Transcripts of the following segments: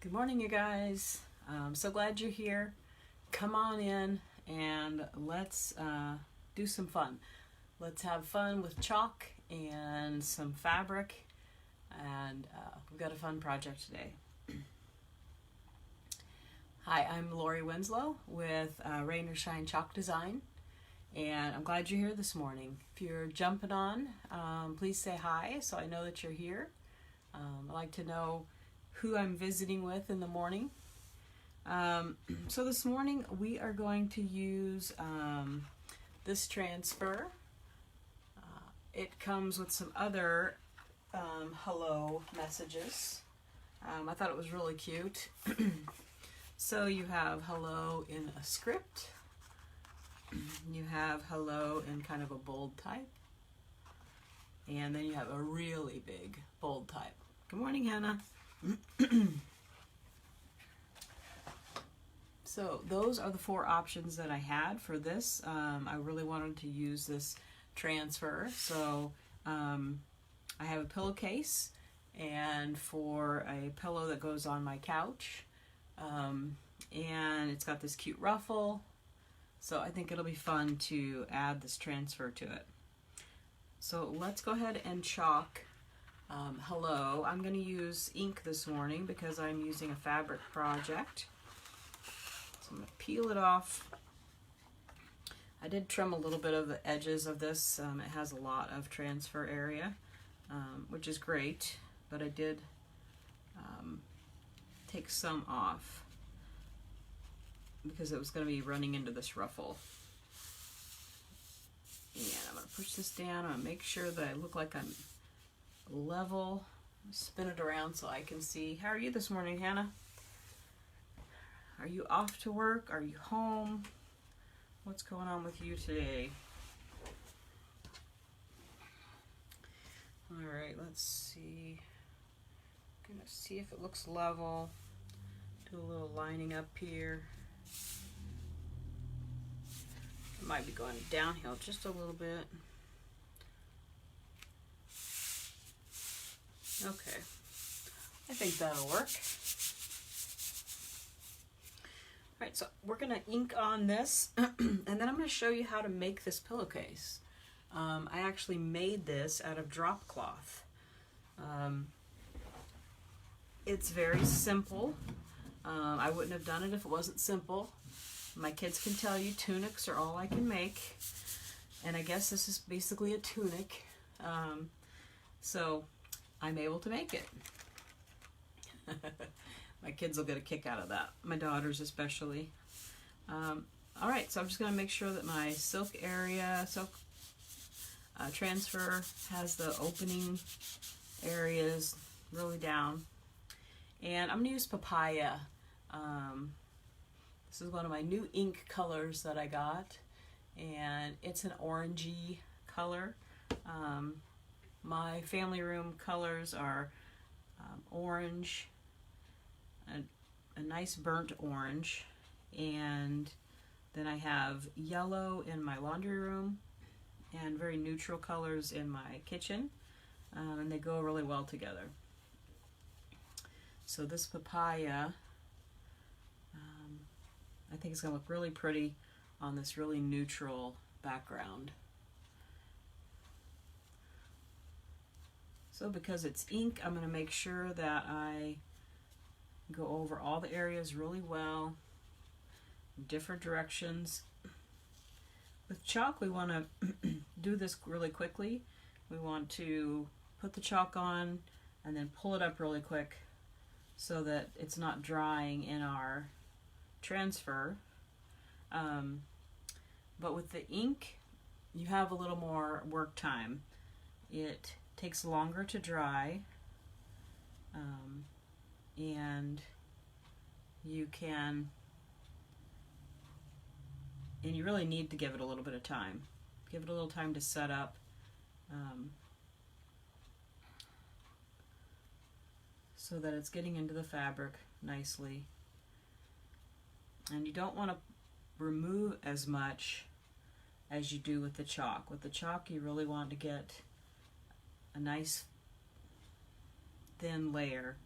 Good morning, you guys. I'm so glad you're here. Come on in and let's do some fun. Let's have fun with chalk and some fabric, and we've got a fun project today. Hi, I'm Lori Winslow with Rain or Shine Chalk Design, and I'm glad you're here this morning. If you're jumping on, please say hi so I know that you're here. I like to know who I'm visiting with in the morning. So this morning we are going to use this transfer. It comes with some other hello messages. I thought it was really cute. So you have hello in a script. You have hello in kind of a bold type. And then you have a really big bold type. Good morning, Hannah. So those are the four options that I had for this. I really wanted to use this transfer. So I have a pillowcase, and for a pillow that goes on my couch, and it's got this cute ruffle. So I think it'll be fun to add this transfer to it. So let's go ahead and chalk hello. I'm going to use ink this morning because I'm using a fabric project. So I'm going to peel it off. I did trim a little bit of the edges of this. It has a lot of transfer area, which is great, but I did take some off because it was going to be running into this ruffle. And I'm going to push this down. I'm going to make sure that I look like I'm level. Spin it around so I can see. How are you this morning, Hannah? Are you off to work? Are you home? What's going on with you today? All right, let's see. I'm gonna see if it looks level. Do a little lining up here. It might be going downhill just a little bit. Okay, I think that'll work. All right, so we're gonna ink on this, and then I'm gonna show you how to make this pillowcase. I actually made this out of dropcloth. It's very simple. I wouldn't have done it if it wasn't simple. My kids can tell you tunics are all I can make, and I guess this is basically a tunic. So I'm able to make it. My kids will get a kick out of that. My daughters especially. All right, so I'm just going to make sure that my silk transfer has the opening areas really down. And I'm going to use papaya. This is one of my new ink colors that I got, and it's an orangey color. My family room colors are orange, a nice burnt orange, and then I have yellow in my laundry room and very neutral colors in my kitchen, and they go really well together. So this papaya, I think it's going to look really pretty on this really neutral background. So because it's ink, I'm going to make sure that I go over all the areas really well, different directions. With chalk, we want to do this really quickly. We want to put the chalk on and then pull it up really quick so that it's not drying in our transfer. But with the ink, you have a little more work time. It takes longer to dry, and you really need to give it a little bit of time. Give it a little time to set up. So that it's getting into the fabric nicely. And you don't want to remove as much as you do with the chalk. With the chalk, you really want to get a nice thin layer.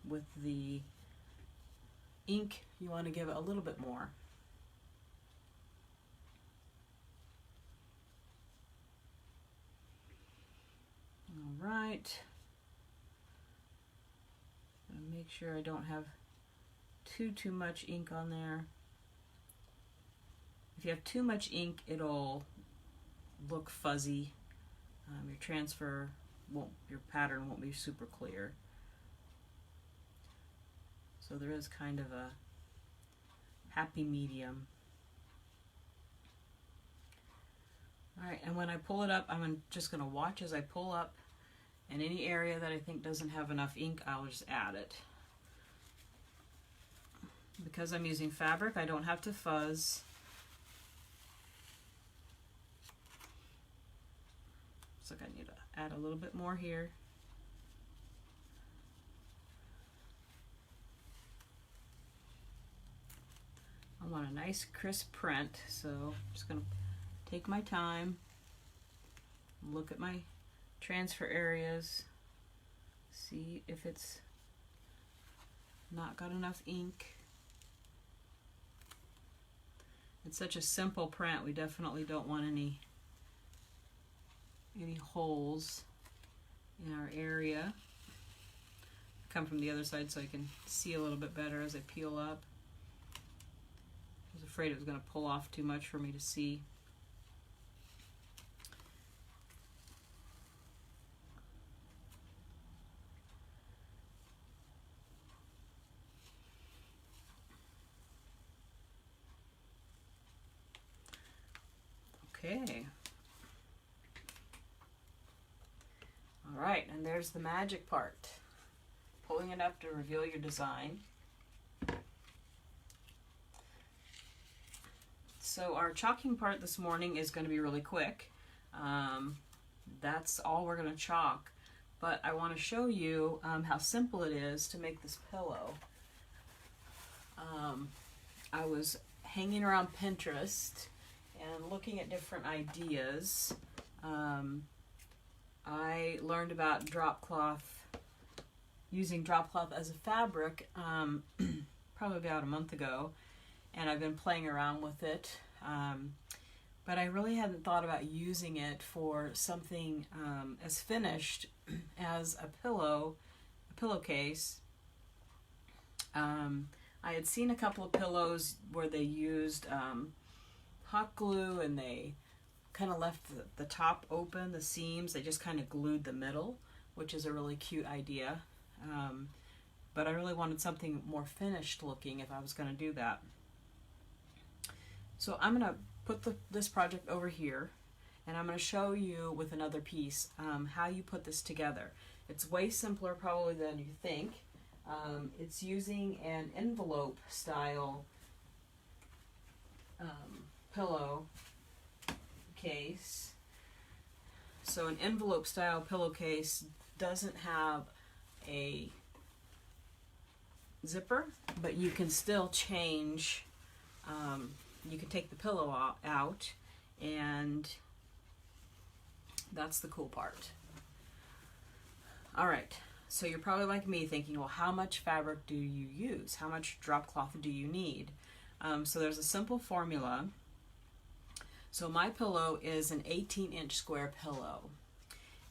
with the ink, you want to give it a little bit more. All right. Make sure I don't have too much ink on there. If you have too much ink, it'll look fuzzy. Your transfer won't, your pattern won't be super clear. So there is kind of a happy medium. All right, and when I pull it up, I'm just going to watch as I pull up, and any area that I think doesn't have enough ink, I'll just add it. Because I'm using fabric, I don't have to fuzz. Looks like I need to add a little bit more here. I want a nice crisp print, so I'm just going to take my time, look at my transfer areas, see if it's not got enough ink. It's such a simple print, we definitely don't want any holes in our area. Come from the other side so I can see a little bit better as I peel up. I was afraid it was going to pull off too much for me to see. Okay. All right, and there's the magic part. Pulling it up to reveal your design. So our chalking part this morning is going to be really quick. That's all we're going to chalk. But I want to show you how simple it is to make this pillow. I was hanging around Pinterest and looking at different ideas. I learned about drop cloth, using drop cloth as a fabric probably about a month ago, and I've been playing around with it, but I really hadn't thought about using it for something as finished as a pillowcase. I had seen a couple of pillows where they used hot glue, and they kind of left the top open, the seams. They just kind of glued the middle, which is a really cute idea. But I really wanted something more finished looking if I was going to do that. So I'm going to put this project over here, and I'm going to show you with another piece how you put this together. It's way simpler probably than you think. It's using an envelope style pillow case. So an envelope style pillowcase doesn't have a zipper, but you can still change, you can take the pillow out, and that's the cool part. Alright, so you're probably like me thinking, well, how much fabric do you use? How much drop cloth do you need? So there's a simple formula. So my pillow is an 18-inch square pillow.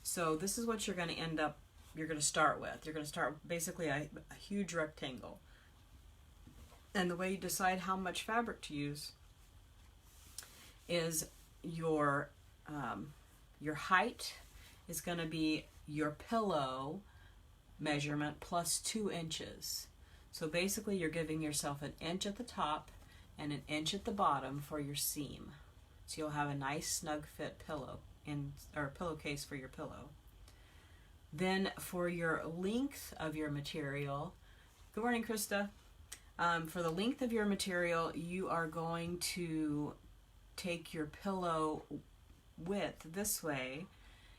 So this is what you're going to start with. You're going to start basically a huge rectangle. And the way you decide how much fabric to use is your height is going to be your pillow measurement plus 2 inches. So basically you're giving yourself an inch at the top and an inch at the bottom for your seam. So you'll have a nice snug fit pillow or pillowcase for your pillow. Then for your length of your material, good morning, Krista. For the length of your material, you are going to take your pillow width this way,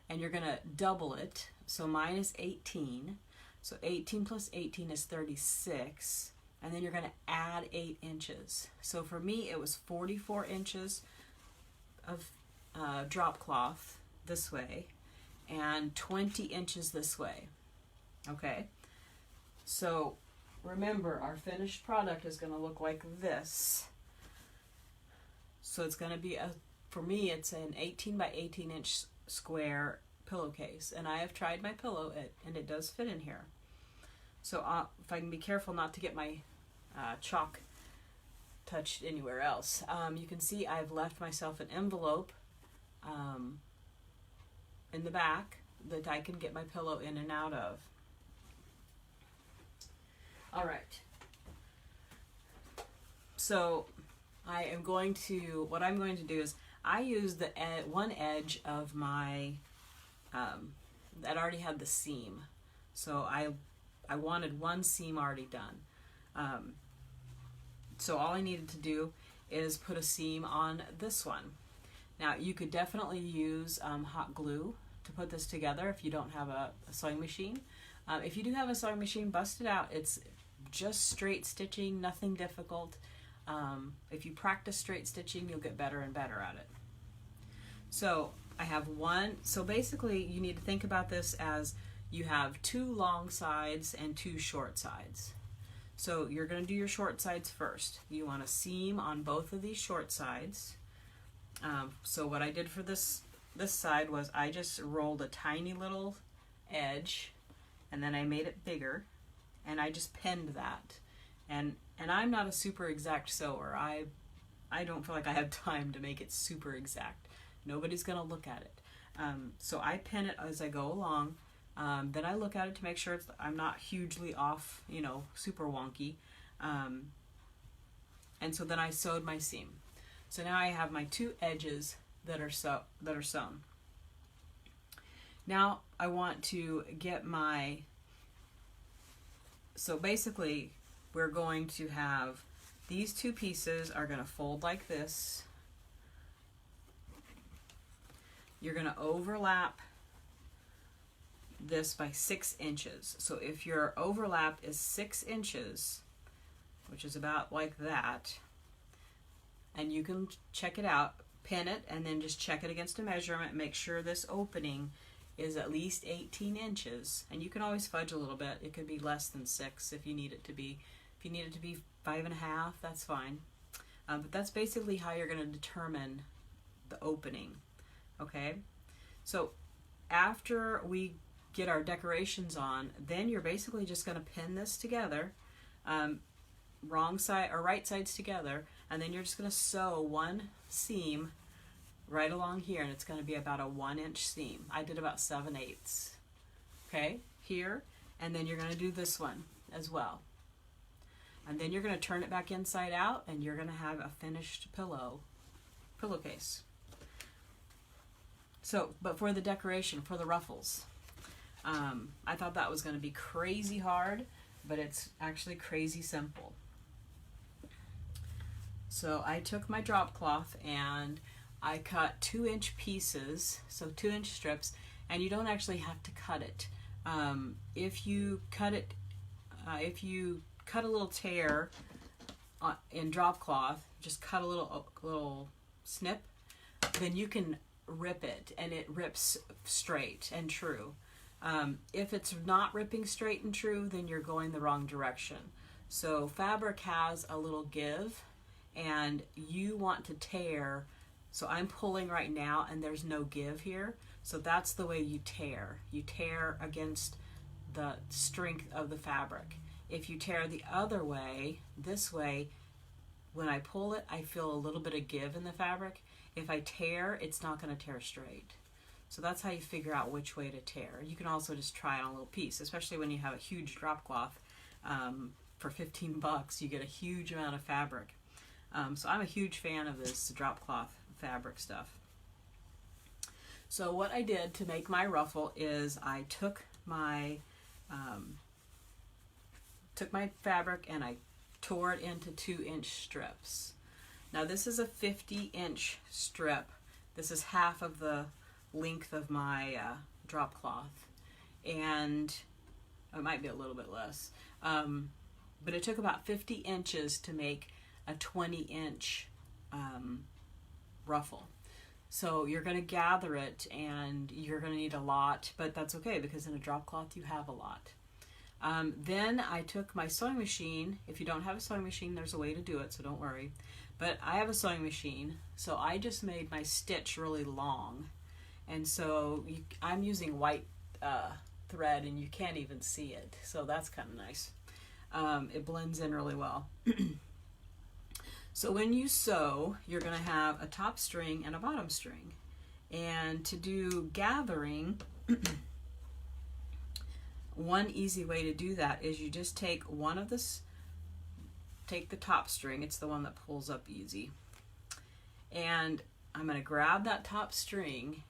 and you're going to double it. So mine is 18. So 18 plus 18 is 36. And then you're going to add 8 inches. So for me, it was 44 inches of drop cloth this way and 20 inches this way. Okay, So remember, our finished product is going to look like this. So it's going to be, for me, it's an 18 by 18 inch square pillowcase. And I have tried my pillow, and it does fit in here. So if I can be careful not to get my chalk touched anywhere else. You can see I've left myself an envelope in the back that I can get my pillow in and out of. All right. So what I'm going to do is I use the one edge of my, that already had the seam. So I wanted one seam already done. So all I needed to do is put a seam on this one. Now you could definitely use hot glue to put this together if you don't have a sewing machine. If you do have a sewing machine, bust it out. It's just straight stitching, nothing difficult. If you practice straight stitching, you'll get better and better at it. So I have one, so basically you need to think about this as you have 2 long sides and 2 short sides. So you're going to do your short sides first. You want a seam on both of these short sides. So what I did for this side was I just rolled a tiny little edge, and then I made it bigger, and I just pinned that. And I'm not a super exact sewer. I don't feel like I have time to make it super exact. Nobody's going to look at it. So I pin it as I go along. Then I look at it to make sure I'm not hugely off, super wonky. And so then I sewed my seam. So now I have my 2 edges that are sewn. Now I want to get so basically we're going to have these 2 pieces are going to fold like this. You're going to overlap this by 6 inches. So if your overlap is 6 inches, which is about like that, and you can check it out, pin it, and then just check it against a measurement, make sure this opening is at least 18 inches. And you can always fudge a little bit. It could be less than 6 if you need it to be. If you need it to be 5.5, that's fine. But that's basically how you're going to determine the opening. Okay? So after we get our decorations on, then you're basically just going to pin this together, wrong side or right sides together, and then you're just going to sew one seam right along here, and it's going to be about a 1-inch seam. I did about 7/8. Okay, here, and then you're going to do this one as well. And then you're going to turn it back inside out, and you're going to have a finished pillowcase. So, but for the decoration, for the ruffles, I thought that was going to be crazy hard, but it's actually crazy simple. So I took my drop cloth and I cut 2-inch pieces, so 2-inch strips, and you don't actually have to cut it. If you cut a little tear in drop cloth, just cut a little snip, then you can rip it, and it rips straight and true. If it's not ripping straight and true, then you're going the wrong direction. So fabric has a little give, and you want to tear. So I'm pulling right now, and there's no give here. So that's the way you tear. You tear against the strength of the fabric. If you tear the other way, this way, when I pull it, I feel a little bit of give in the fabric. If I tear, it's not going to tear straight. So that's how you figure out which way to tear. You can also just try on a little piece, especially when you have a huge drop cloth. For $15, you get a huge amount of fabric. So I'm a huge fan of this drop cloth fabric stuff. So what I did to make my ruffle is I took my fabric and I tore it into 2-inch strips. Now this is a 50-inch strip. This is half of the length of my drop cloth, and it might be a little bit less, but it took about 50 inches to make a 20-inch ruffle. So you're going to gather it, and you're going to need a lot, but that's okay because in a drop cloth you have a lot. Then I took my sewing machine. If you don't have a sewing machine, there's a way to do it, so don't worry. But I have a sewing machine, so I just made my stitch really long. And so I'm using white thread, and you can't even see it, so that's kind of nice. It blends in really well. So when you sew, you're going to have a top string and a bottom string. And to do gathering, one easy way to do that is you just take take the top string, it's the one that pulls up easy, and I'm going to grab that top string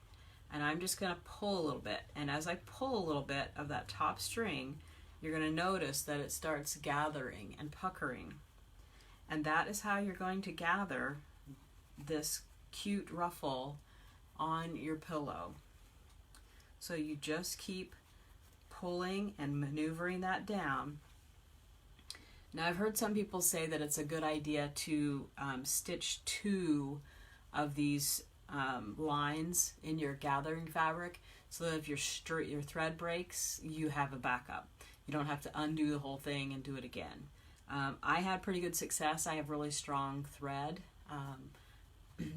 and I'm just going to pull a little bit. And as I pull a little bit of that top string, you're going to notice that it starts gathering and puckering. And that is how you're going to gather this cute ruffle on your pillow. So you just keep pulling and maneuvering that down. Now, I've heard some people say that it's a good idea to stitch 2 of these lines in your gathering fabric, so that if your thread breaks, you have a backup. You don't have to undo the whole thing and do it again. I had pretty good success. I have really strong thread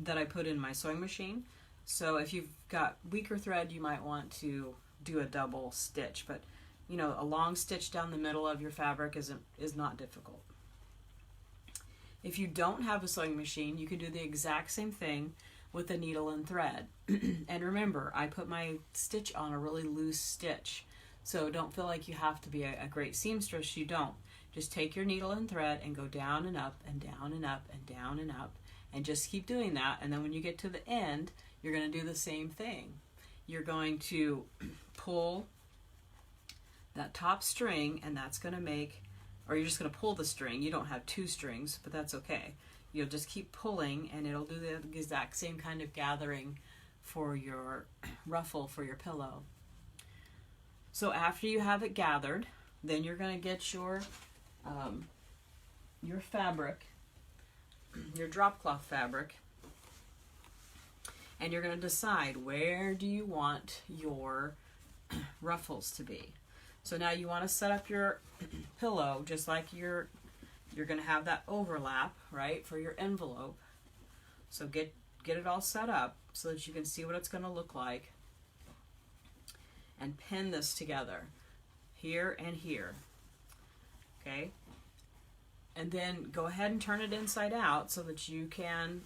that I put in my sewing machine. So if you've got weaker thread, you might want to do a double stitch. But you know, a long stitch down the middle of your fabric is not difficult. If you don't have a sewing machine, you can do the exact same thing with a needle and thread. And remember, I put my stitch on a really loose stitch. So don't feel like you have to be a great seamstress. You don't. Just take your needle and thread and go down and up and down and up and down and up, and just keep doing that. And then when you get to the end, you're going to do the same thing. You're going to pull that top string, and that's going to make, or you're just going to pull the string. You don't have 2 strings, but that's okay. You'll just keep pulling, and it'll do the exact same kind of gathering for your ruffle for your pillow. So after you have it gathered, then you're going to get your fabric, your dropcloth fabric, and you're going to decide where do you want your ruffles to be. So now you want to set up your pillow just like you're going to have that overlap, right, for your envelope. So get it all set up so that you can see what it's going to look like, and pin this together here and here. Okay? And then go ahead and turn it inside out so that you can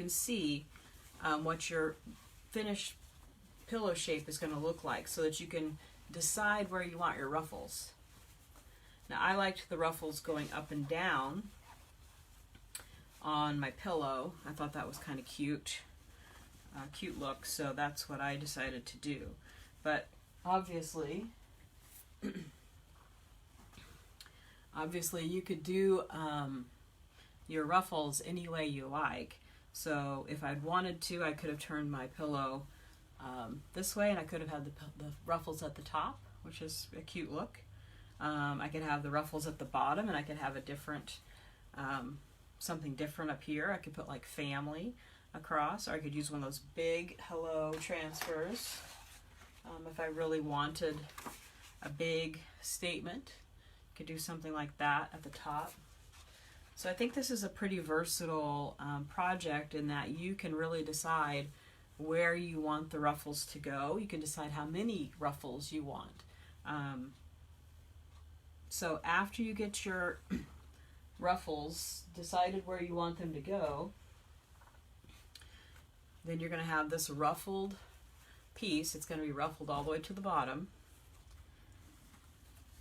see what your finished pillow shape is going to look like, so that you can decide where you want your ruffles. Now, I liked the ruffles going up and down on my pillow. I thought that was kind of cute look, so that's what I decided to do. But obviously you could do your ruffles any way you like. So if I'd wanted to, I could have turned my pillow this way, and I could have had the ruffles at the top, which is a cute look. I could have the ruffles at the bottom, and I could have a different, something different up here. I could put like family across, or I could use one of those big hello transfers if I really wanted a big statement. Could do something like that at the top. So I think this is a pretty versatile project, in that you can really decide where you want the ruffles to go. You can decide how many ruffles you want. So after you get your ruffles decided where you want them to go, then you're going to have this ruffled piece. It's going to be ruffled all the way to the bottom.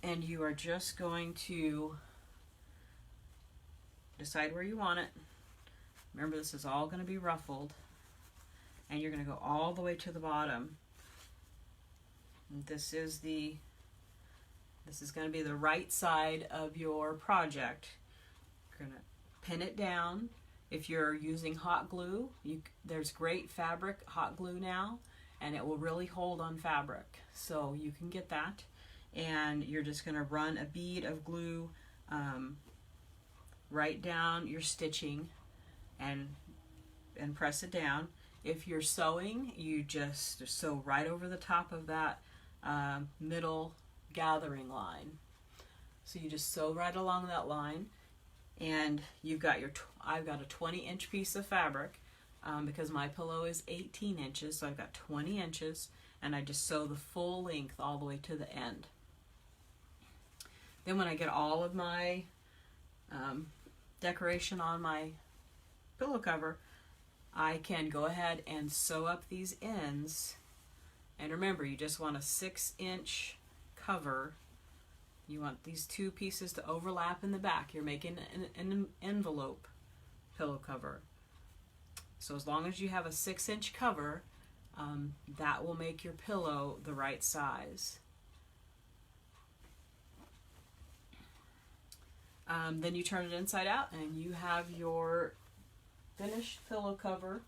And you are just going to decide where you want it. Remember, this is all going to be ruffled. And you're going to go all the way to the bottom. And this is going to be the right side of your project. You're going to pin it down. If you're using hot glue, there's great fabric hot glue now, and it will really hold on fabric. So you can get that. And you're just going to run a bead of glue right down your stitching and press it down. If you're sewing, you just sew right over the top of that middle gathering line. So you just sew right along that line, and you've got your, I've got a 20-inch piece of fabric because my pillow is 18 inches, so I've got 20 inches, and I just sew the full length all the way to the end. Then when I get all of my decoration on my pillow cover, I can go ahead and sew up these ends. And remember, you just want a 6-inch cover. You want these two pieces to overlap in the back. You're making an envelope pillow cover. So as long as you have a 6-inch cover, that will make your pillow the right size. Then you turn it inside out and you have your finished pillow cover.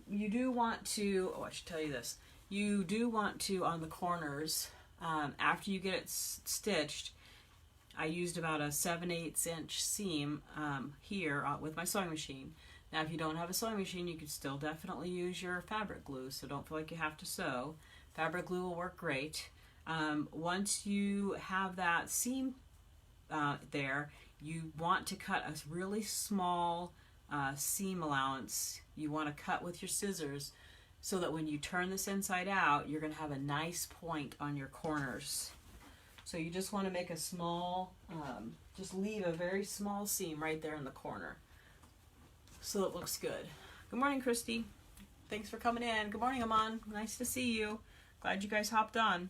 You do want to, oh, I should tell you this. You do want to, on the corners, after you get it stitched, I used about a 7/8 inch seam here with my sewing machine. Now if you don't have a sewing machine, you could still definitely use your fabric glue, so don't feel like you have to sew. Fabric glue will work great. Once you have that seam there, you want to cut a really small seam allowance. You want to cut with your scissors so that when you turn this inside out, you're going to have a nice point on your corners. So you just want to make a small, just leave a very small seam right there in the corner so it looks good. Good morning, Christy. Thanks for coming in. Good morning, Aman. Nice to see you. Glad you guys hopped on.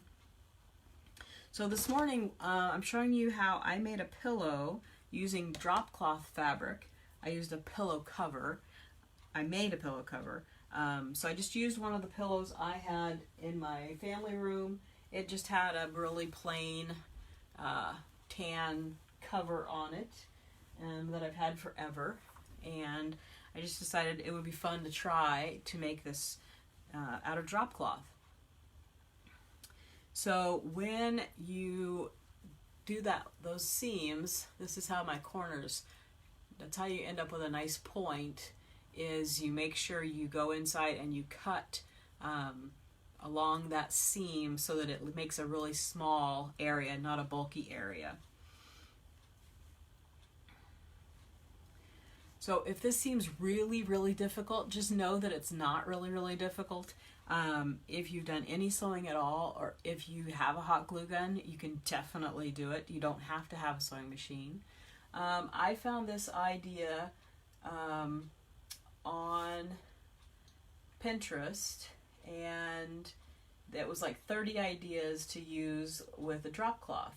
So this morning, I'm showing you how I made a pillow using dropcloth fabric. I used a pillow cover. I made a pillow cover. So I just used one of the pillows I had in my family room. It just had a really plain tan cover on it that I've had forever. And I just decided it would be fun to try to make this out of dropcloth. So when you do those seams, this is how my corners, that's how you end up with a nice point, is you make sure you go inside and you cut along that seam so that it makes a really small area, not a bulky area. So if this seems really, really difficult, just know that it's not really, really difficult. If you've done any sewing at all, or if you have a hot glue gun, you can definitely do it. You don't have to have a sewing machine. I found this idea on Pinterest, and it was like 30 ideas to use with a drop cloth.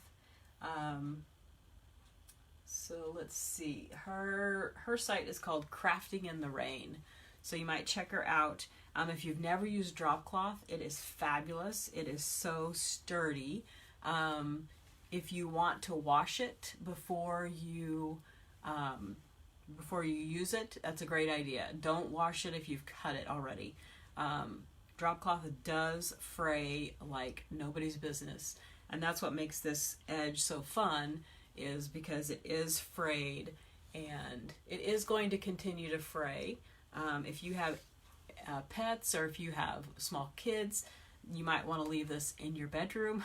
So let's see, her site is called Crafting in the Rain, so you might check her out. If you've never used drop cloth, it is fabulous. It is so sturdy. If you want to wash it before you use it, that's a great idea. Don't wash it if you've cut it already. Drop cloth does fray like nobody's business, and that's what makes this edge so fun, is because it is frayed, and it is going to continue to fray. If you have pets, or if you have small kids, you might want to leave this in your bedroom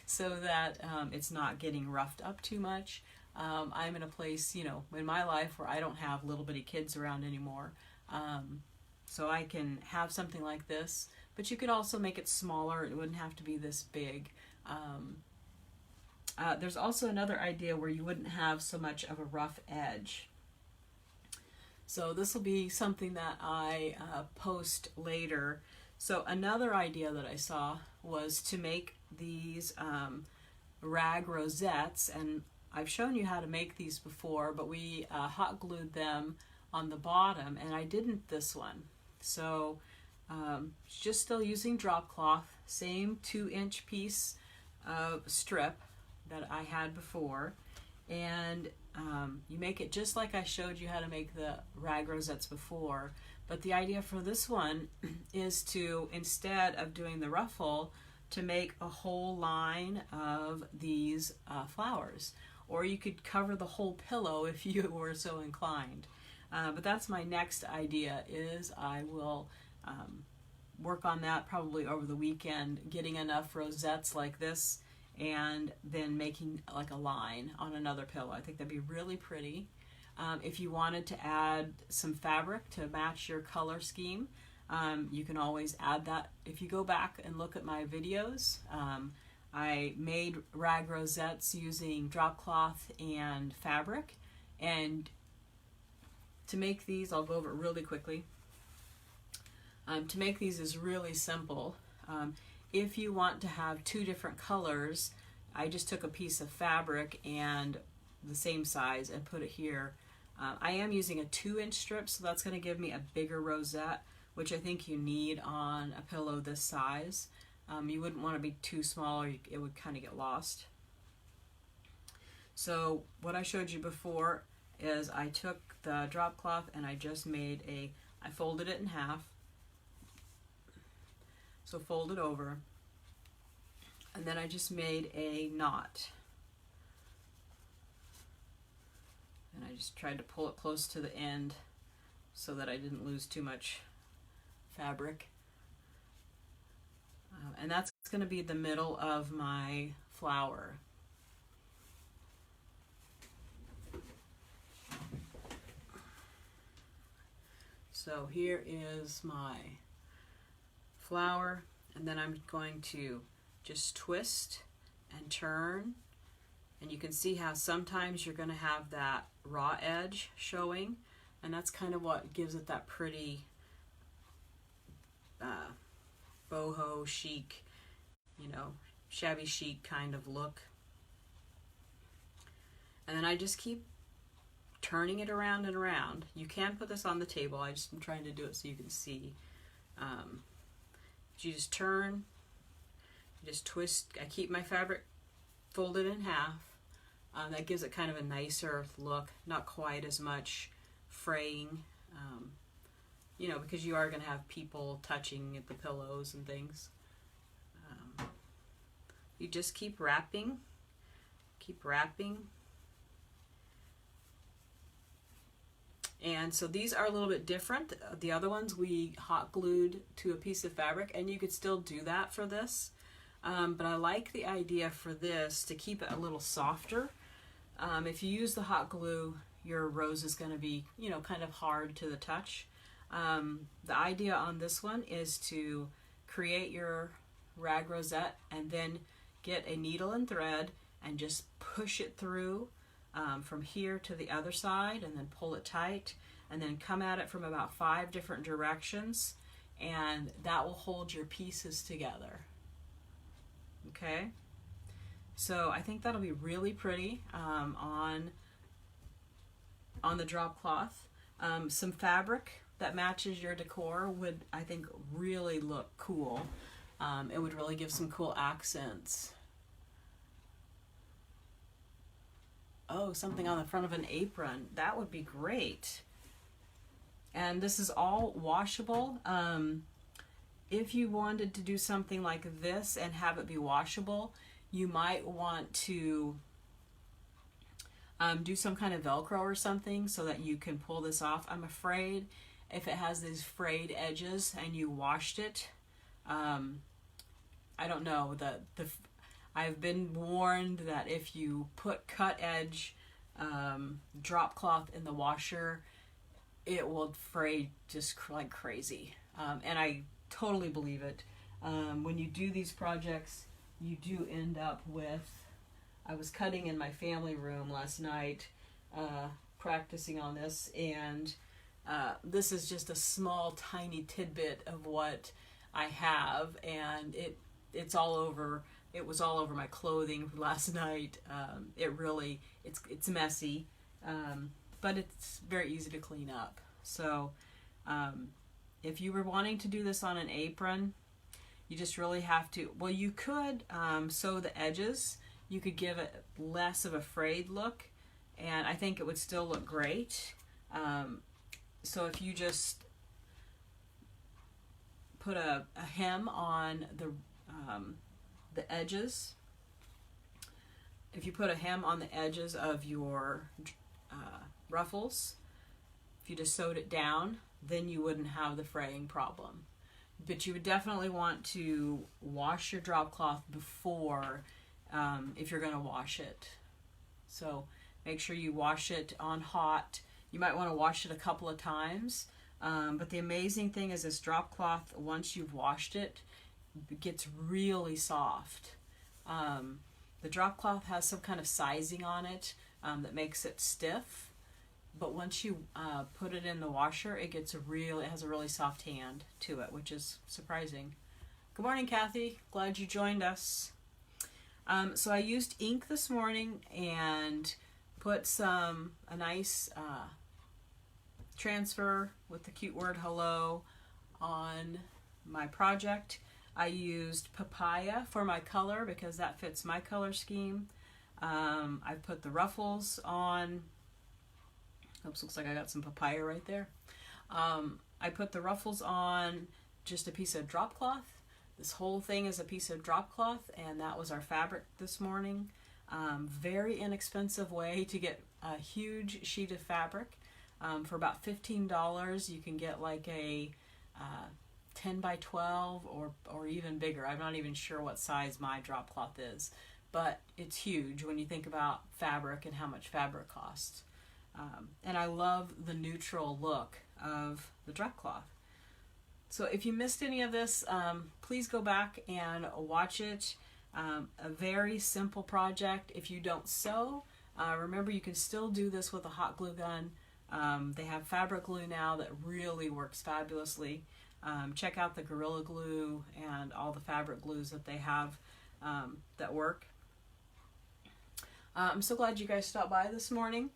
so that it's not getting roughed up too much. I'm in a place, in my life where I don't have little bitty kids around anymore, so I can have something like this, but you could also make it smaller. It wouldn't have to be this big. There's also another idea where you wouldn't have so much of a rough edge. So this will be something that I post later. So another idea that I saw was to make these rag rosettes, and I've shown you how to make these before, but we hot glued them on the bottom, and I didn't this one. So just still using drop cloth, same 2-inch piece of strip that I had before, and you make it just like I showed you how to make the rag rosettes before, but the idea for this one is to, instead of doing the ruffle, to make a whole line of these flowers, or you could cover the whole pillow if you were so inclined. But that's my next idea, is I will work on that probably over the weekend, getting enough rosettes like this, and then making like a line on another pillow. I think that'd be really pretty. If you wanted to add some fabric to match your color scheme, you can always add that. If you go back and look at my videos, I made rag rosettes using drop cloth and fabric. And to make these, I'll go over it really quickly. To make these is really simple. If you want to have two different colors, I just took a piece of fabric and the same size and put it here. I am using a 2-inch strip, so that's going to give me a bigger rosette, which I think you need on a pillow this size. You wouldn't want to be too small, or it would kind of get lost. So what I showed you before is I took the drop cloth and I just made I folded it in half. So fold it over, and then I just made a knot. And I just tried to pull it close to the end so that I didn't lose too much fabric. And that's going to be the middle of my flower. So here is my flower, and then I'm going to just twist and turn, and you can see how sometimes you're going to have that raw edge showing, and that's kind of what gives it that pretty boho chic, shabby chic kind of look. And then I just keep turning it around and around. You can put this on the table. I'm trying to do it so you can see. You just turn, you just twist. I keep my fabric folded in half. That gives it kind of a nicer look, not quite as much fraying, because you are going to have people touching at the pillows and things. You just keep wrapping. And so these are a little bit different. The other ones we hot glued to a piece of fabric, and you could still do that for this. But I like the idea for this to keep it a little softer. If you use the hot glue, your rose is going to be, kind of hard to the touch. The idea on this one is to create your rag rosette and then get a needle and thread and just push it through from here to the other side, and then pull it tight, and then come at it from about 5 different directions, and that will hold your pieces together. Okay, so I think that'll be really pretty on the drop cloth. Some fabric that matches your decor would, I think, really look cool. It would really give some cool accents. Oh, something on the front of an apron. That would be great. And this is all washable. If you wanted to do something like this and have it be washable, you might want to do some kind of Velcro or something so that you can pull this off. I'm afraid if it has these frayed edges and you washed it, I don't know, I've been warned that if you put cut edge drop cloth in the washer, it will fray just like crazy. And I totally believe it. When you do these projects, you do end up with, I was cutting in my family room last night, practicing on this, and this is just a small tiny tidbit of what I have, and it's all over. It was all over my clothing last night. It's messy, but it's very easy to clean up. So if you were wanting to do this on an apron, you just really have to, well, you could sew the edges. You could give it less of a frayed look, and I think it would still look great. So if you just put a hem on the edges, if you put a hem on the edges of your ruffles, if you just sewed it down, then you wouldn't have the fraying problem. but you would definitely want to wash your drop cloth before, if you're going to wash it. So make sure you wash it on hot. You might want to wash it a couple of times. But the amazing thing is this drop cloth, once you've washed it, gets really soft. The drop cloth has some kind of sizing on it that makes it stiff. But once you put it in the washer, it has a really soft hand to it, which is surprising. Good morning, Kathy. Glad you joined us. So I used ink this morning and put a nice transfer with the cute word hello on my project. I used papaya for my color because that fits my color scheme. I put the ruffles on. Oops, looks like I got some papaya right there. I put the ruffles on just a piece of drop cloth. This whole thing is a piece of drop cloth, and that was our fabric this morning. Very inexpensive way to get a huge sheet of fabric. For about $15, you can get like a 10 by 12 or even bigger. I'm not even sure what size my drop cloth is, but it's huge when you think about fabric and how much fabric costs. And I love the neutral look of the drop cloth. So if you missed any of this, please go back and watch it. A very simple project. If you don't sew, remember you can still do this with a hot glue gun. They have fabric glue now that really works fabulously. Check out the Gorilla Glue and all the fabric glues that they have that work. I'm so glad you guys stopped by this morning.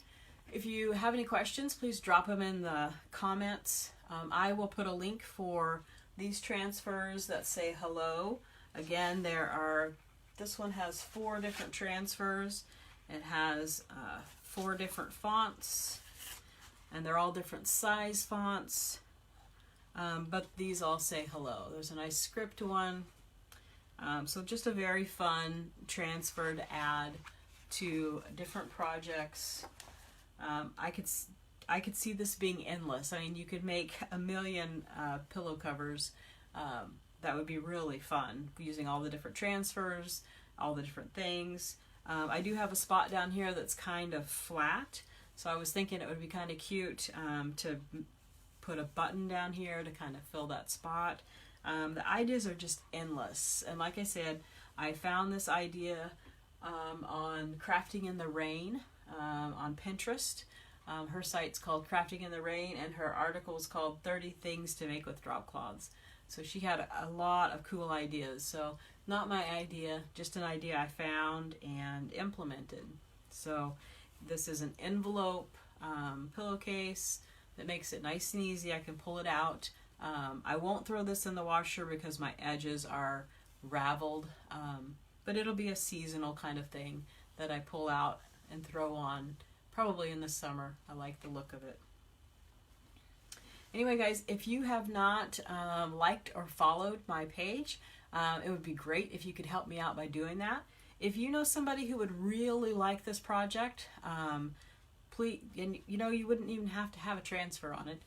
If you have any questions, please drop them in the comments. I will put a link for these transfers that say hello. Again, this one has 4 different transfers. It has 4 different fonts, and they're all different size fonts. But these all say hello. There's a nice script one. So just a very fun transfer to add to different projects. I could see this being endless. I mean, you could make a million pillow covers. That would be really fun, using all the different transfers, all the different things. I do have a spot down here that's kind of flat, so I was thinking it would be kind of cute to put a button down here to kind of fill that spot. The ideas are just endless, and like I said, I found this idea on Crafting in the Rain on Pinterest. Her site's called Crafting in the Rain, and her article is called 30 Things to Make with Drop Cloths. So she had a lot of cool ideas. So not my idea, just an idea I found and implemented. So this is an envelope pillowcase that makes it nice and easy. I can pull it out. I won't throw this in the washer because my edges are raveled, but it'll be a seasonal kind of thing that I pull out and throw on probably in the summer. I like the look of it. Anyway, guys, if you have not liked or followed my page, it would be great if you could help me out by doing that. If you know somebody who would really like this project, please, and you wouldn't even have to have a transfer on it.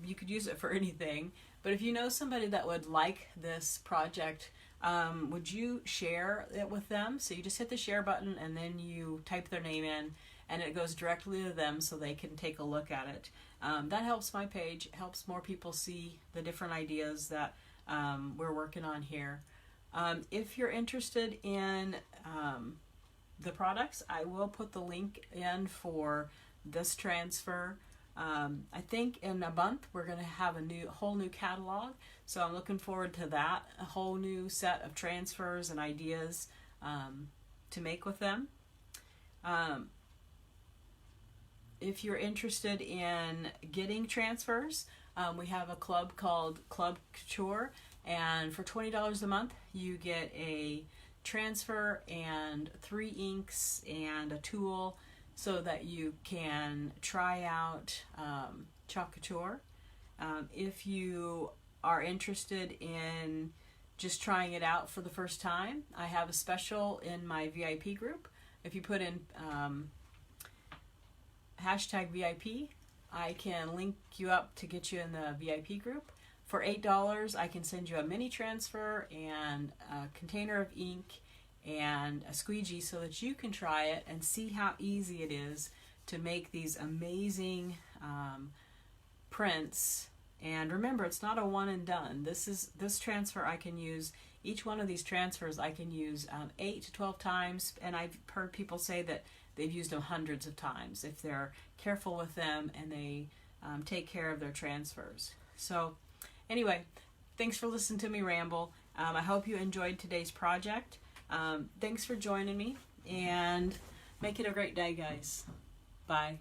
You could use it for anything. But if you know somebody that would like this project, would you share it with them? So you just hit the share button and then you type their name in, and it goes directly to them so they can take a look at it. That helps my page, helps more people see the different ideas that we're working on here. If you're interested in the products, I will put the link in for this transfer. I think in a month we're going to have a whole new catalog, so I'm looking forward to that, a whole new set of transfers and ideas to make with them. If you're interested in getting transfers, we have a club called Chalk Couture, and for $20 a month you get a transfer and 3 inks and a tool so that you can try out Chalk Couture. If you are interested in just trying it out for the first time, I have a special in my VIP group. If you put in hashtag VIP, I can link you up to get you in the VIP group For $8, I can send you a mini transfer and a container of ink and a squeegee so that you can try it and see how easy it is to make these amazing prints. And remember, it's not a one and done. This transfer I can use, each one of these transfers I can use 8 to 12 times, and I've heard people say that they've used them hundreds of times if they're careful with them and they take care of their transfers. So anyway, thanks for listening to me ramble. I hope you enjoyed today's project. Thanks for joining me, and make it a great day, guys. Bye.